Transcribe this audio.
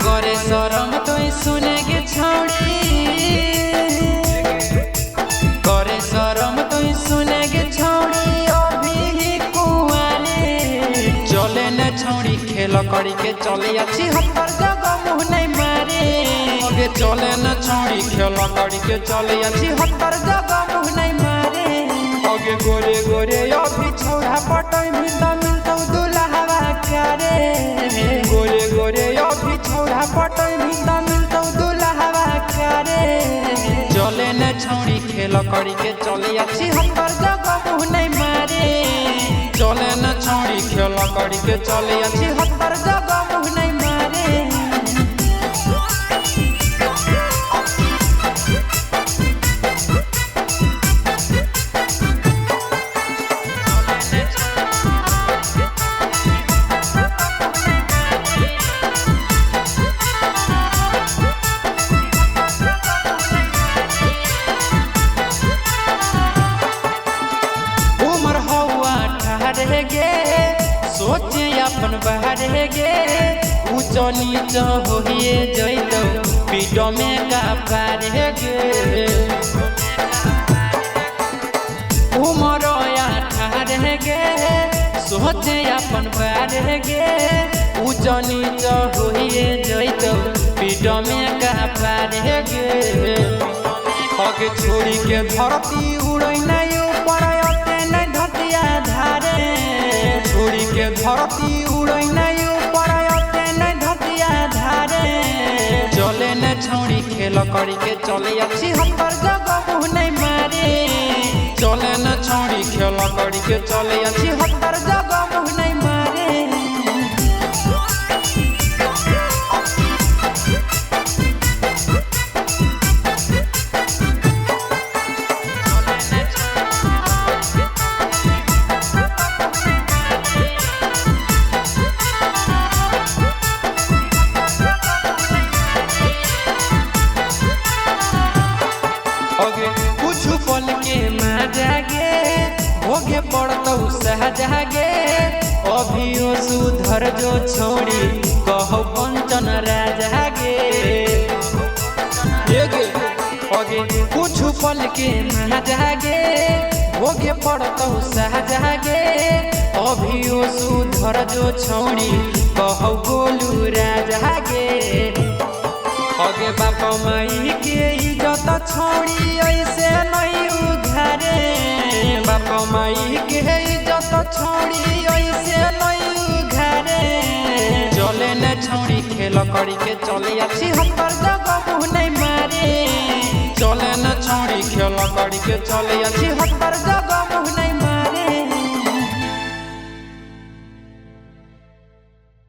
करे शरम तो सुने के छौड़ी करे शरम तो सुने के छौड़ी अभी कुआरे चले न छौड़ी खेल करी के चले अच्छी हर जगह मुँह नहीं मारे आगे चले न छौड़ी खेल करी के चले अच्छी हर जगह मुँह नहीं मारे आगे गोरे गोरे अभी छौड़ा पटई मिलता मिलता दुल्हा करे गोरे गोरे अभी छौड़ा पटई मिलता मिलता दुल्हा करे चले न छौड़ी खेल करी के चले अच्छी हर जगह मुँह नहीं मारे चले न छौड़ी खेल करी के चले अच्छी हर जगह मुँह नहीं मारे गे सोचे अपन बाहर गे ऊंच नीच होइए जइतो पीठ में का पार गे उमर ठार गे सोचे अपन बाहर गे ऊंच नीच होइए जइतो पीठ में का पार गे आगे छोड़ी के धरती उड़ै नहीं ऊपर नहीं धतिया धारे छोड़ी के धरती उड़ै नहीं ऊपर नहीं धतिया धारे चले न छौड़ी खेल करी के चले अच्छी हर जगह मुँह नहीं मारे चले न छौड़ी खेल करी के चले अच्छी हर जगह मुँह नहीं मारे कुछ पल के माजागे भोगे पड़तौ सहजागे अभियो सुधर जो छोड़ी कहो पंचन राजागे कुछ पल के माजागे भोगे पड़तौ सहजागे अभियो सुधर जो छोड़ी कहो गोलू राजागे आगे बाप माई के इज्जत छोड़ी ऐसे नहीं उघारे बाप माई के इज्जत छोड़ी ऐसे नहीं उघारे चले न छौड़ी खेल करी के चले अच्छी हर जगह मुँह नहीं मारे चले न छौड़ी खेल करी के चले अच्छी हर जगह मुँह नहीं